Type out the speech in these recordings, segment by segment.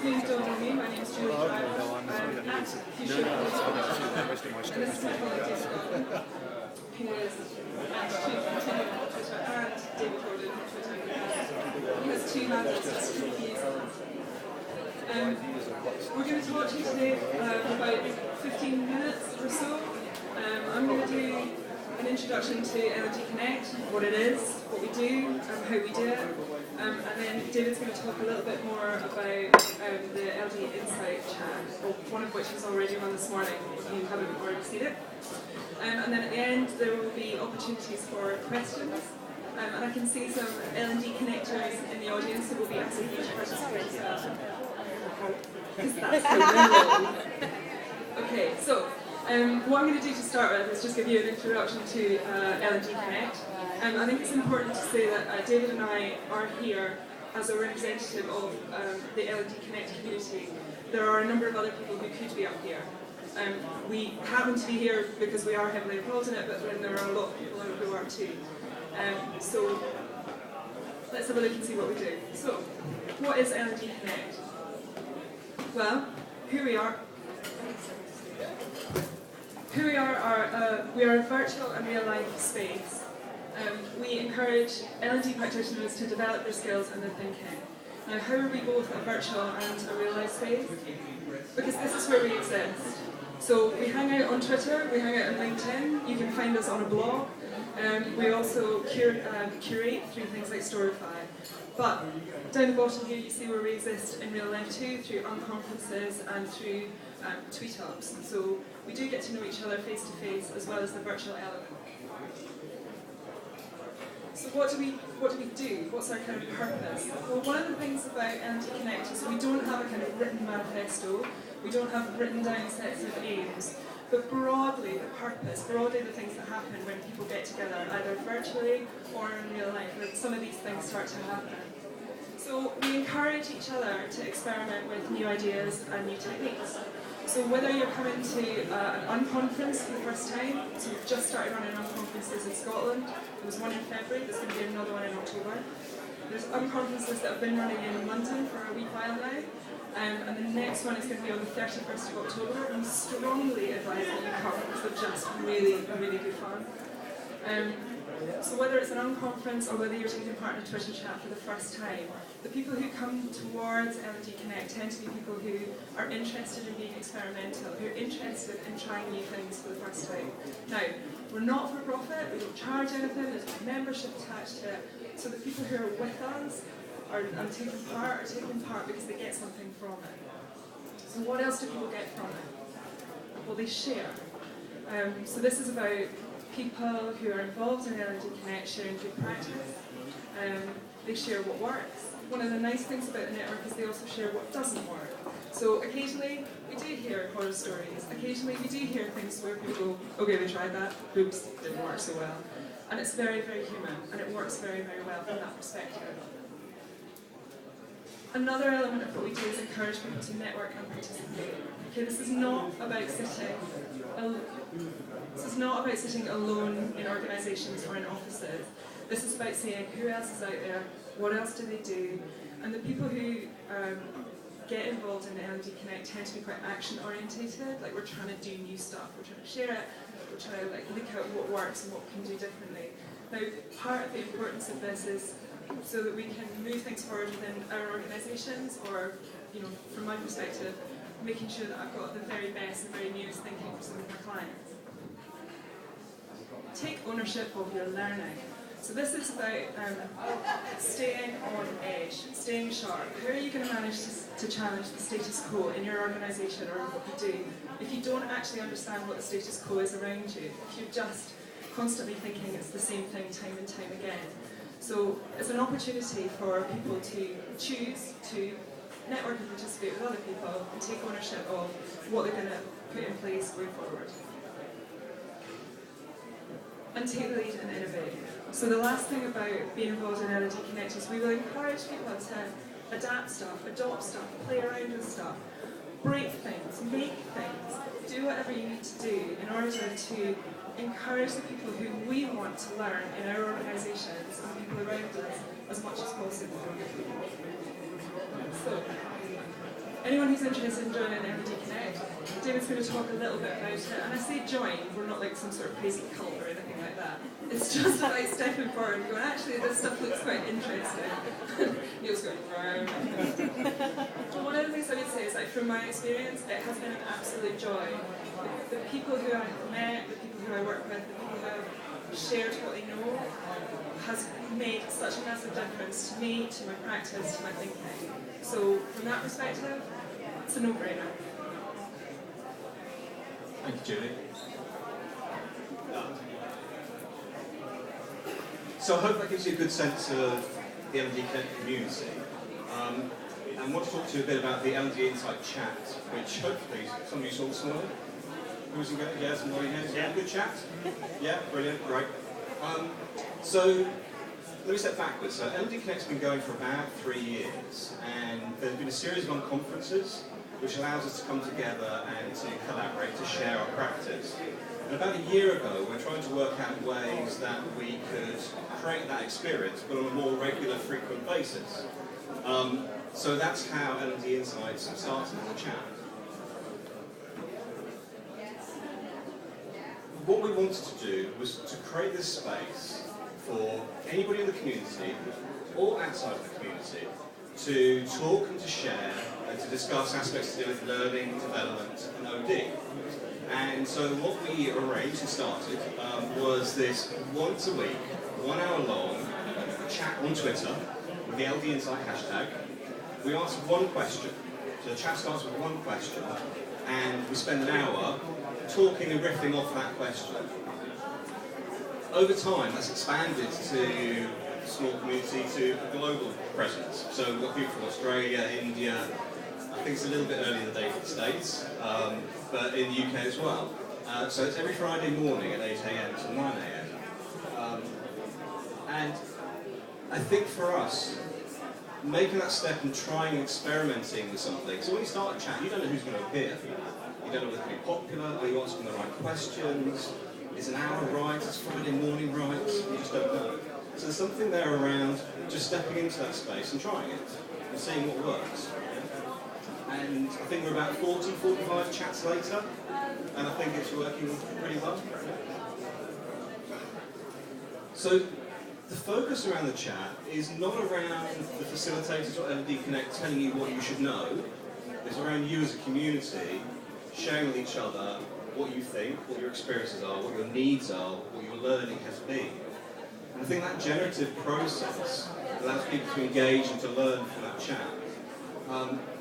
of you who don't know me, my name is Julie Drybrough. I'm at Fusion and this is my colleague David Goddin, who is at Chief Continuum on Twitter and David Goddin on Twitter. He has two handles just to keep using. We're going to talk to you today for about 15 minutes or so. I'm going to do an introduction to L&D Connect, what it is, what we do, how we do it, and then David's going to talk a little bit more about the L&D Insight chat, one of which was already run this morning, if you haven't already seen it. And then at the end there will be opportunities for questions, and I can see some L&D connectors in the audience who will be asking you to participate as well. Because that's how we roll. Okay, so what I'm going to do to start with is just give you an introduction to L&D Connect. I think it's important to say that David and I are here as a representative of the L&D Connect community. There are a number of other people who could be up here. We happen to be here because we are heavily involved in it, but then there are a lot of people who are too. So let's have a look and see what we do. So, what is L&D Connect? Well, who we are we are a virtual and real-life space. We encourage L&D practitioners to develop their skills and their thinking. Now, how are we both a virtual and a real-life space? Because this is where we exist. So we hang out on Twitter, we hang out on LinkedIn, you can find us on a blog. We also curate through things like Storify. But down the bottom here you see where we exist in real life too, through unconferences and through tweet-ups. So we do get to know each other face to face as well as the virtual element. So what do we do? What's our kind of purpose? Well, one of the things about L&D Connect is we don't have a kind of written manifesto, we don't have written down sets of aims, but broadly the purpose, broadly the things that happen when people get together, either virtually or in real life, where some of these things start to happen. So we encourage each other to experiment with new ideas and new techniques. So whether you're coming to an unconference for the first time, so we've just started running unconferences in Scotland, there was one in February, there's going to be another one in October. There's unconferences that have been running in London for a wee while now, and the next one is going to be on the 31st of October, and we strongly advise that you come because they're just really good fun. So whether it's an unconference or whether you're taking part in a Twitter chat for the first time, the people who come towards L&D Connect tend to be people who are interested in being experimental, who are interested in trying new things for the first time. Now, we're not for profit, we don't charge anything, there's no membership attached to it, so the people who are with us and taking part because they get something from it. So what else do people get from it? Well, they share. So this is about people who are involved in L&D Connect sharing good practice. They share what works. One of the nice things about the network is they also share what doesn't work. So occasionally we do hear horror stories. Occasionally we do hear things where people go, okay, we tried that, oops, didn't work so well. And it's very human, and it works very well from that perspective. Another element of what we do is encourage people to network and participate. Okay, this is not about sitting alone in organisations or in offices. This is about seeing who else is out there, what else do they do, and the people who get involved in the L&D Connect tend to be quite action orientated. Like, we're trying to do new stuff, we're trying to share it, we're trying to look at what works and what we can do differently. Now, part of the importance of this is so that we can move things forward within our organisations, or, from my perspective, making sure that I've got the very best and very newest thinking for some of my clients. Take ownership of your learning. So this is about staying on edge, staying sharp. How are you going to manage to challenge the status quo in your organisation or in what you do if you don't actually understand what the status quo is around you, if you're just constantly thinking it's the same thing time and time again? So it's an opportunity for people to choose to network and participate with other people and take ownership of what they're going to put in place going forward. And take the lead and innovate. So the last thing about being involved in L&D Connect is we will encourage people to adapt stuff, adopt stuff, play around with stuff, break things, make things, do whatever you need to do in order to encourage the people who we want to learn in our organisations and the people around us as much as possible. So, anyone who's interested in joining L&D Connect, David's going to talk a little bit about it. And I say join, we're not like some sort of crazy cult or anything like that. It's just about stepping forward and going, actually, this stuff looks quite interesting. Neil's going, round. But one of the things I would say is, like, from my experience, it has been an absolute joy. The people who I have met, the people who I work with, the people who have shared what they know, has made such a massive difference to me, to my practice, to my thinking. So from that perspective, it's a no-brainer. Thank you, Julie. So I hope that gives you a good sense of the L&D Connect community. And I want to talk to you a bit about the L&D Insight chat, which hopefully some of you saw this morning. Who was good? Yeah, somebody here. Yeah, good chat? Yeah, brilliant, great. So let me step backwards. So L&D Connect's been going for about 3 years, and there's been a series of conferences which allows us to come together and to collaborate, to share our practice. And about a year ago, we're trying to work out ways that we could create that experience, but on a more regular, frequent basis. So that's how L&D Insights started in the chat. What we wanted to do was to create this space for anybody in the community, or outside of the community, to talk and to share and to discuss aspects to do with learning, development and OD. And so what we arranged and started was this once a week, 1 hour long chat on Twitter with the LD Insight hashtag. We ask one question. So the chat starts with one question, and we spend an hour talking and riffing off that question. Over time, that's expanded to a small community, to a global presence. So we've got people from Australia, India. I think it's a little bit early in the day for the States, but in the UK as well. So it's every Friday morning at 8 AM to 9 AM. And I think for us, making that step and trying and experimenting with something. So when you start a chat, you don't know who's going to appear. You don't know whether it's going to be popular, are you asking the right questions, is an hour right, is Friday morning right, you just don't know. So there's something there around just stepping into that space and trying it, and seeing what works. And I think we're about 40, 45 chats later, and I think it's working pretty well. So the focus around the chat is not around the facilitators or L&D Connect telling you what you should know. It's around you as a community sharing with each other what you think, what your experiences are, what your needs are, what your learning has been. And I think that generative process allows people to engage and to learn from that chat.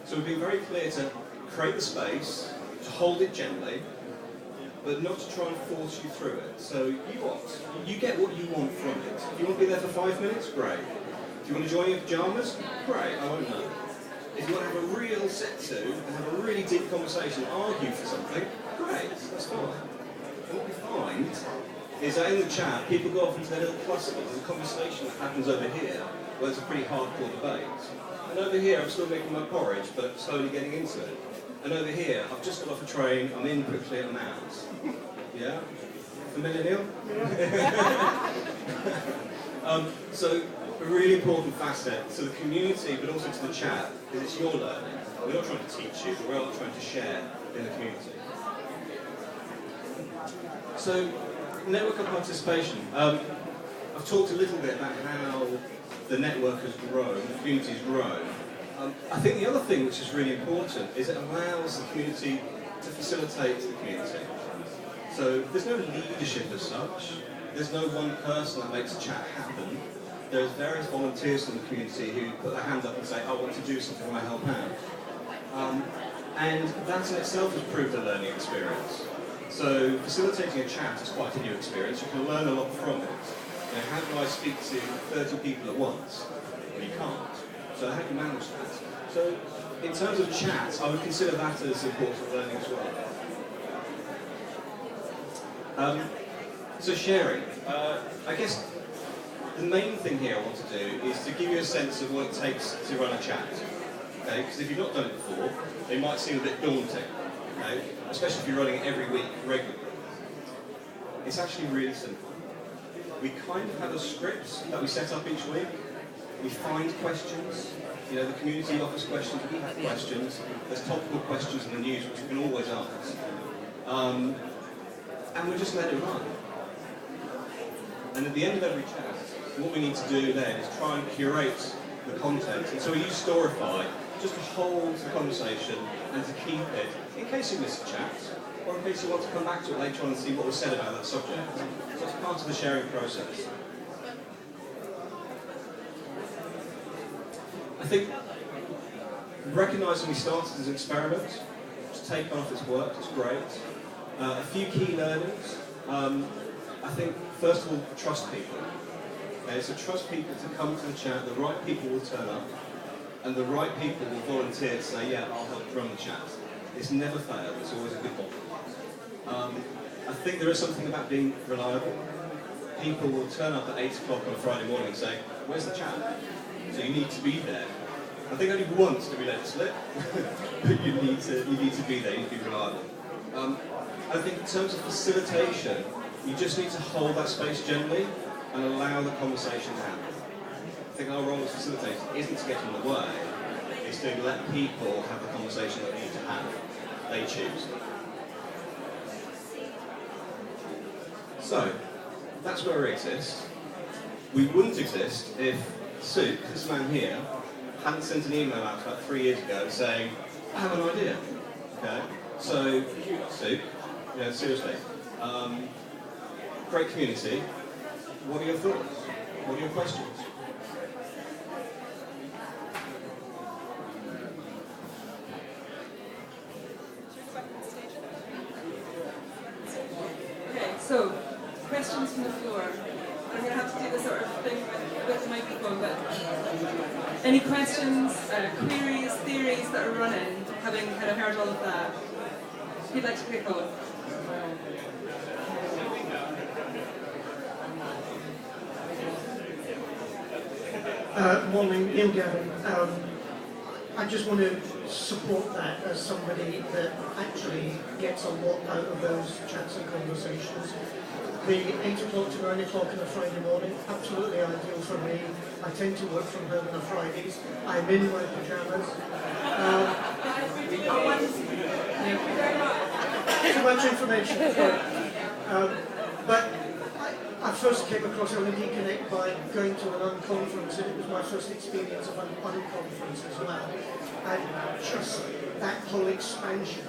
So we've been very clear to create the space, to hold it gently, but not to try and force you through it. So you get what you want from it. If you want to be there for 5 minutes, great. If you want to join your pajamas, great, I won't know. If you want to have a real sit-to and have a really deep conversation, argue for something, great, that's fine. And what we find is that in the chat, people go off into their little clusters. There's a conversation that happens over here, where there's a pretty hardcore debate. And over here, I'm still making my porridge, but slowly getting into it. And over here, I've just got off a train, I'm in quickly and I'm out. Yeah? Familiar, Neil? So, a really important facet to the community, but also to the chat, is it's your learning. We're not trying to teach you, but we're all trying to share in the community. So, network of participation. I've talked a little bit about how the network has grown, the community has grown. I think the other thing which is really important is it allows the community to facilitate the community. So there's no leadership as such. There's no one person that makes a chat happen. There's various volunteers in the community who put their hand up and say, I want to do something, I want to help out. And that in itself has proved a learning experience. So facilitating a chat is quite a new experience. You can learn a lot from it. You know, how do I speak to 30 people at once? Well, you can't. So how do you manage that? So in terms of chat, I would consider that as important learning as well. So sharing. I guess the main thing here I want to do is to give you a sense of what it takes to run a chat. Okay? Because if you've not done it before, it might seem a bit daunting. Okay? Especially if you're running it every week regularly. It's actually really simple. We kind of have a script that we set up each week. We find questions, You know, the community offers questions, we have questions, there's topical questions in the news which we can always ask. And we just let it run. And at the end of every chat, what we need to do then is try and curate the content. And so we use Storify just to hold the conversation and to keep it, in case you miss a chat, or in case you want to come back to it later on and see what was said about that subject. So it's part of the sharing process. I think recognising we started as an experiment, it's taken off, it's worked, it's great. A few key learnings. I think, first of all, trust people. Okay, so trust people to come to the chat, the right people will turn up, and the right people will volunteer to say, yeah, I'll help run the chat. It's never failed, it's always a good one. I think there is something about being reliable. People will turn up at 8 o'clock on a Friday morning and say, where's the chat? So you need to be there. I think only once do we let it slip, but you need to be there, you need to be reliable. I think in terms of facilitation, you just need to hold that space gently and allow the conversation to happen. I think our role as facilitators isn't to get in the way, it's to let people have the conversation that they need to have. They choose. So, that's where we exist. We wouldn't exist if Sue, this man here, hadn't sent an email out about 3 years ago saying, I have an idea. Okay? So, Sue, you know, seriously, great community. What are your thoughts? What are your questions? Okay, so questions from the floor. I'm going to have to do this sort of thing with the microphone, but any questions, queries, theories that are running, having kind of heard all of that? Who'd like to pick on? Morning, Neil Goddin. I just want to support that as somebody that actually gets a lot out of those chats and conversations. The 8 o'clock to 9 o'clock on a Friday morning, absolutely ideal for me. I tend to work from home on a Fridays. I'm in my pyjamas. Too much information. But I first came across L&D Connect by going to an unconference, and it was my first experience of an unconference as well. And just that whole expansion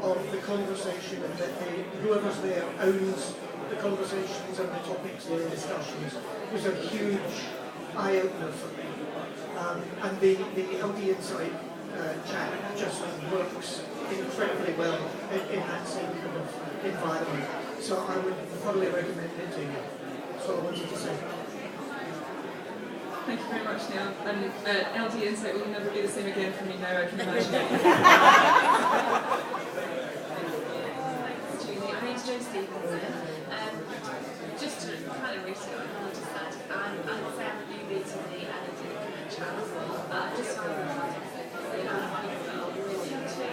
of the conversation, and that whoever's there owns the conversations and the topics and the discussions was a huge eye-opener for me. And the LD Insight chat just works incredibly well in that same kind of environment. So I would probably recommend it to you. That's all I wanted to say. Thank you very much, Neil. And LD Insight will never be the same again for me now, I can imagine. Julie, my name's Jo Stevenson. Just to kind of reiterate what Neil just said, I'm say I'm a newbie to the L&D Connect channel, but I just find it hard to say people that are willing to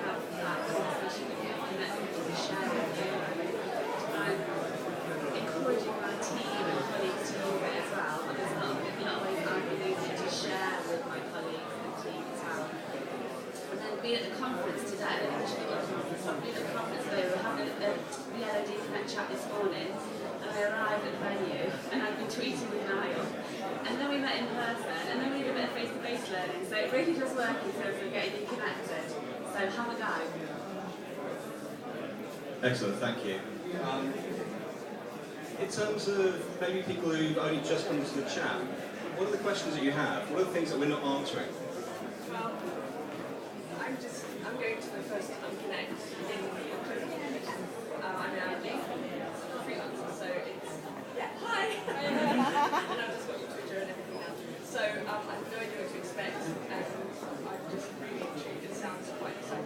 have that conversation with you, connect with you, share with you. I'm encouraging my team and colleagues to use it as well, but there's a lot of ways I've been using to share with my colleagues and team as well. And then being at the conference today, being at the conference today, we were having the L&D Connect chat this morning, and I arrived at the venue, and I'd been tweeting with Niall, and then we met in person, and then we did a bit of face-to-face learning, so it really does work in terms of getting you connected. So have a go. Excellent, thank you. In terms of maybe people who've only just come into the chat, what are the questions that you have? What are the things that we're not answering? Well, I'm going to the first time Connect